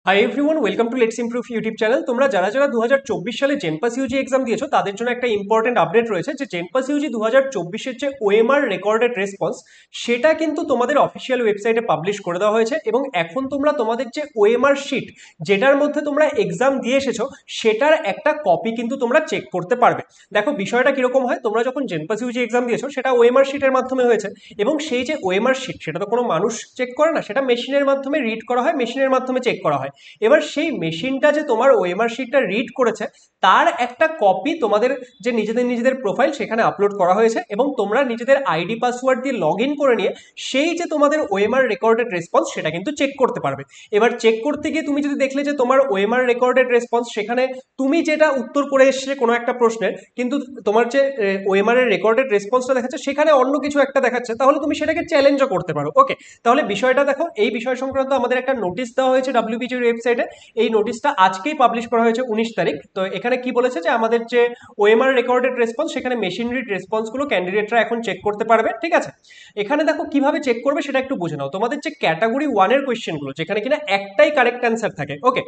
Hi everyone, welcome to let's improve YouTube channel. তোমরা যারা যারা 2024 সালে জেনপাস ইউজি এক্সাম দিয়েছো তাদের জন্য একটা ইম্পর্টেন্ট আপডেট রয়েছে যে জেনপাস ইউজি 2024-এর যে ওএমআর রেকর্ডেড রেসপন্স সেটা কিন্তু তোমাদের অফিসিয়াল ওয়েবসাইটে পাবলিশ করে দেওয়া হয়েছে এবং এখন তোমরা তোমাদের যে ওএমআর শিট যেটার মধ্যে তোমরা এক্সাম দিয়ে এসেছো সেটার একটা কপি কিন্তু তোমরা চেক করতে পারবে। দেখো বিষয়টা কিরকম হয়, তোমরা যখন জেনপাস ইউজি এক্সাম দিয়েছো সেটা ওএমআর শিটের মাধ্যমে হয়েছে এবং সেই যে ওএমআর শিট সেটা তো কোনো মানুষ চেক করে না, সেটা মেশিনের মাধ্যমে রিড করা হয়, মেশিনের মাধ্যমে চেক করা হয়। এবার সেই মেশিনটা যে তোমার ওএমআর শিটটা রিড করেছে তার একটা কপি তোমাদের যে নিজেদের প্রোফাইল সেখানে আপলোড করা হয়েছে এবং তোমরা নিজেদের আইডি পাসওয়ার্ড দিয়ে লগ ইন করে নিয়ে সেই যে তোমাদের ওএমআর রেকর্ডেড রেসপন্স সেটা কিন্তু চেক করতে পারবে। এবার চেক করতে গিয়ে তুমি যদি দেখলে যে তোমার ওএমআর রেকর্ডেড রেসপন্স সেখানে তুমি যেটা উত্তর করে এসেছে কোনো একটা প্রশ্নের, কিন্তু তোমার যে ওএমআর এর রেকর্ডেড রেসপন্সটা দেখাচ্ছে সেখানে অন্য কিছু একটা দেখাচ্ছে, তাহলে তুমি সেটাকে চ্যালেঞ্জও করতে পারো। ওকে, তাহলে বিষয়টা দেখো, এই বিষয় সংক্রান্ত আমাদের একটা নোটিশ দেওয়া হয়েছে ডাব্লিউবিজির ওয়েবসাইটে। এই নোটিশটা আজকেই পাবলিশ করা হয়েছে 19 তারিখ। তো এখানে কি বলেছে যে আমাদের যে ওএমআর রেকর্ডেড রেসপন্স সেখানে মেশিন রিড রেসপন্সগুলো ক্যান্ডিডেটরা এখন চেক করতে পারবে। ঠিক আছে, এখানে দেখো কিভাবে চেক করবে সেটা একটু বুঝে নাও। তোমাদের যে ক্যাটাগরি 1 এর কোয়েশ্চেনগুলো যেখানে কিনা একটাই কারেক্ট অ্যান্সার থাকে, ওকে,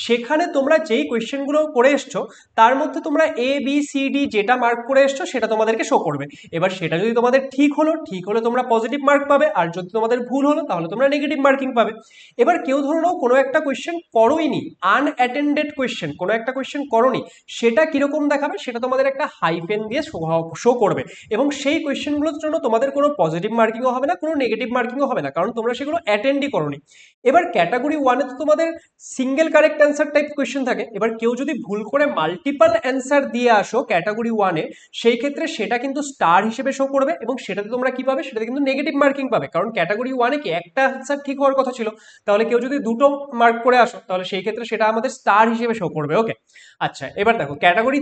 সেখানে তোমরা যেই কোয়েশ্চেনগুলো করে এসছো তার মধ্যে তোমরা এ বি সি ডি যেটা মার্ক করে এসছো সেটা তোমাদেরকে শো করবে। এবার সেটা যদি তোমাদের ঠিক হলে তোমরা পজিটিভ মার্ক পাবে, আর যদি তোমাদের ভুল হলো তাহলে তোমরা নেগেটিভ মার্কিং পাবে। এবার কেউ ধরে নাও কোনো একটা কোয়েশ্চেন করোইনি, আনঅ্যাটেন্ডেড কোয়েশ্চেন, কোনো একটা কোয়েশ্চেন করোনি, সেটা কিরকম দেখাবে সেটা তোমাদের একটা হাইফেন দিয়ে শো করবে এবং সেই কোয়েশ্চেনগুলোর জন্য তোমাদের কোনো পজিটিভ মার্কিংও হবে না, কোনো নেগেটিভ মার্কিংও হবে না, কারণ তোমরা সেগুলো অ্যাটেন্ডই করোনি। এবার ক্যাটাগরি 1 এ তো তোমাদের single correct answer type question থাকে। এবার কেউ যদি ভুল করে মাল্টিপল অ্যান্সার দিয়ে আসো ক্যাটাগরি 1 এ, সেই ক্ষেত্রে সেটা কিন্তু স্টার হিসেবে শো করবে এবং সেটাতে তোমরা কি পাবে, সেটাতে কিন্তু নেগেটিভ মার্কিং পাবে, কারণ ক্যাটাগরি 1 এ কি একটা অ্যান্সার ঠিক হওয়ার কথা ছিল, তাহলে কেউ যদি দুটো মার্ক করে আসো তাহলে সেই ক্ষেত্রে সেটা আমাদের স্টার হিসেবে শো করবে। ওকে, আচ্ছা, এবার দেখো ক্যাটাগরি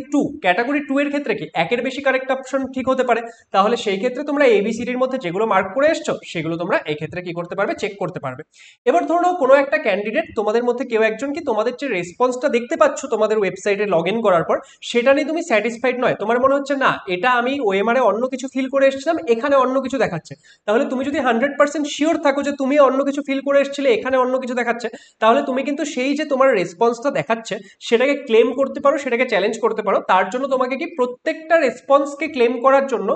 2 এর ক্ষেত্রে কি একের বেশি কারেক্ট অপশন ঠিক হতে পারে, তাহলে সেই ক্ষেত্রে তোমরা এবিসিডির মধ্যে যেগুলো মার্ক করে এসছো সেগুলো তোমরা এই ক্ষেত্রে কি করতে পারবে, চেক করতে পারবে। এবার ধরো নাও কোনো একটা ক্যান্ডিডেট তোমাদের মধ্যে কেউ একজন কি তোমাদের যে রেসপন্সটা দেখতে পাচ্ছ তোমাদের ওয়েবসাইটে লগ ইন করার পর সেটা নিয়ে তুমি স্যাটিসফাইড নয়, তোমার মনে হচ্ছে না এটা আমি ওএমআর এ অন্য কিছু ফিল করে এসেছিলাম, এখানে অন্য কিছু দেখাচ্ছে। তাহলে তুমি যদি 100% শিওর থাকো যে তুমি অন্য কিছু ফিল করে এসেছিলে, এখানে অন্য কিছু দেখাচ্ছে, তাহলে তুমি কিন্তু সেই যে তোমার রেসপন্সটা দেখাচ্ছে সেটাকে ক্লেম করতে পারো, সেটাকে চ্যালেঞ্জ করতে পারো। তার জন্য তোমাকে কি প্রত্যেকটা রেসপন্সকে ক্লেম করার জন্য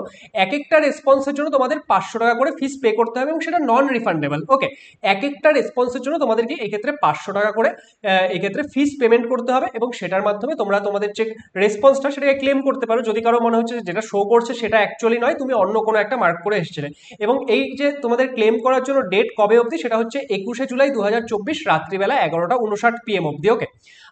এক একটা রেসপন্সের জন্য তোমাদের 500 টাকা করে ফিস পে করতে হবে এবং সেটা নন রিফান্ডেবল। ওকে, এক একটা রেসপন্সের জন্য তোমাদেরকে এই ক্ষেত্রে 500 টাকা করে এই ক্ষেত্রে ফিস পেমেন্ট করতে হবে এবং সেটার মাধ্যমে তোমরা তোমাদের যে রেসপন্সটা সেটাকে ক্লেম করতে পারো যদি কারো মনে হচ্ছে যেটা শো করছে সেটা অ্যাকচুয়ালি নয়, তুমি অন্য কোনো একটা মার্ক করে এসেছিলে। এবং এই যে তোমাদের ক্লেম করার জন্য ডেট কবে অবধি, সেটা হচ্ছে 21শে জুলাই 2024 রাত্রিবেলা 11:59 PM অবধি। ওকে,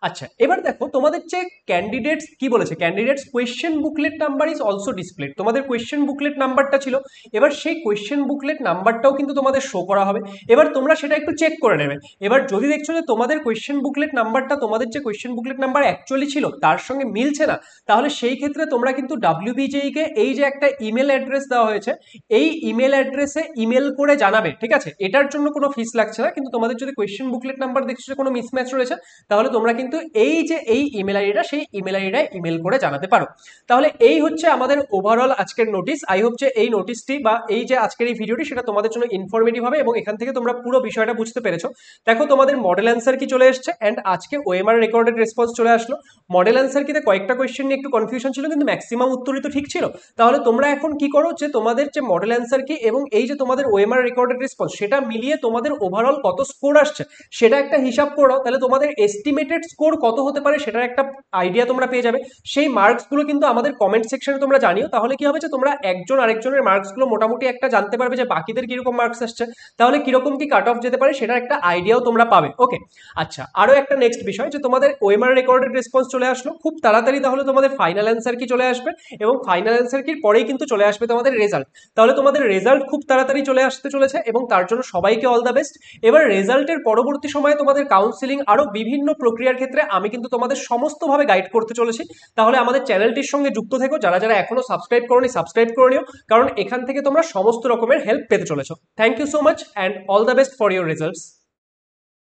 আচ্ছা, এবার দেখো তোমাদের যে ক্যান্ডিডেটস কি বলেছে, candidates question booklet number is also displayed. তোমাদের কোয়েশ্চেন বুকলেট নাম্বারটা ছিল, এবার সেই কোয়েশ্চেন বুকলেট নাম্বারটাও কিন্তু তোমাদের শো করা হবে। এবার তোমরা সেটা একটু চেক করে নেবে। এবার যদি দেখছো যে তোমাদের কোয়েশ্চেন বুকলেট নাম্বারটা তোমাদের যে কোয়েশ্চেন বুকলেট নাম্বার অ্যাকচুয়ালি ছিল তার সঙ্গে মিলছে না, তাহলে সেই ক্ষেত্রে তোমরা কিন্তু ডাব্লিউবিজেই কে এই যে একটা ইমেল অ্যাড্রেস দেওয়া হয়েছে এই ইমেল অ্যাড্রেসে ইমেল করে জানাবে। ঠিক আছে, এটার জন্য কোনো ফিস লাগছে না, কিন্তু তোমাদের যদি কোয়েশ্চেন বুকলেট নাম্বার দেখছো যে কোনো মিসম্যাচ রয়েছে তাহলে তোমরা কিন্তু এই যে এই ইমেল আইডিটা সেই ইমেল আইডিটায় ইমেল করে জানাতে পারো। তাহলে এই হচ্ছে আমাদের ওভারঅল আজকের নোটিশ। আই হোপ যে এই নোটিশটি বা এই যে আজকের এই ভিডিওটি সেটা তোমাদের জন্য ইনফরমেটিভ হবে এবং এখান থেকে তোমরা পুরো বিষয়টা বুঝতে পেরেছো। দেখো তোমাদের মডেল অ্যান্সার কি চলে এসছে এন্ড আজকে ওএমআর রেকর্ডেড রেসপন্স চলে আসলো। মডেল অ্যান্সার কিতে কয়েকটা কোয়েশ্চেন নিয়ে একটু কনফিউশন ছিল কিন্তু ম্যাক্সিমাম উত্তরই তো ঠিক ছিল। তাহলে তোমরা এখন কি করো যে তোমাদের যে মডেল অ্যান্সার কি এবং এই যে তোমাদের ওএমআর রেকর্ডেড রেসপন্স সেটা মিলিয়ে তোমাদের ওভারঅল কত স্কোর আসছে সেটা একটা হিসাব করো, তাহলে তোমাদের এস্টিমেটেড স্কোর কত হতে পারে সেটার একটা আইডিয়া তোমরা পেয়ে যাবে। সেই মার্কসগুলো কিন্তু আমাদের কমেন্ট সেকশনে তোমরা জানিও, তাহলে কি হবে যে তোমরা একজন আরেকজনের মার্কসগুলো মোটামুটি একটা জানতে পারবে যে বাকিদের কিরকম মার্কস আসছে, তাহলে কিরকম কি কাট অফ যেতে পারে সেটার একটা আইডিয়াও তোমরা পাবে। ওকে, আচ্ছা, আরো একটা নেক্সট বিষয় যে তোমাদের ওএমআর রেকর্ডেড রেসপন্স চলে আসলো খুব তাড়াতাড়ি, তাহলে তোমাদের ফাইনাল অ্যান্সার কি চলে আসবে এবং ফাইনাল অ্যান্সার কির পরেই কিন্তু চলে আসবে তোমাদের রেজাল্ট। তাহলে তোমাদের রেজাল্ট খুব তাড়াতাড়ি চলে আসতে চলেছে এবং তার জন্য সবাইকে অল দ্য বেস্ট। এবার রেজাল্টের পরবর্তী সময়ে তোমাদের কাউন্সিলিং আরো বিভিন্ন প্রক্রিয়ার ক্ষেত্রে আমি কিন্তু তোমাদের সমস্তভাবে গাইড করতে চলেছি। তাহলে আমাদের চ্যানেলটির সঙ্গে যুক্ত থেকো, যারা যারা এখনো সাবস্ক্রাইব করোনি সাবস্ক্রাইব করে নিও, কারণ এখান থেকে তোমরা সমস্ত রকমের হেল্প পেতে চলেছো। Thank you so much and all the best for your results.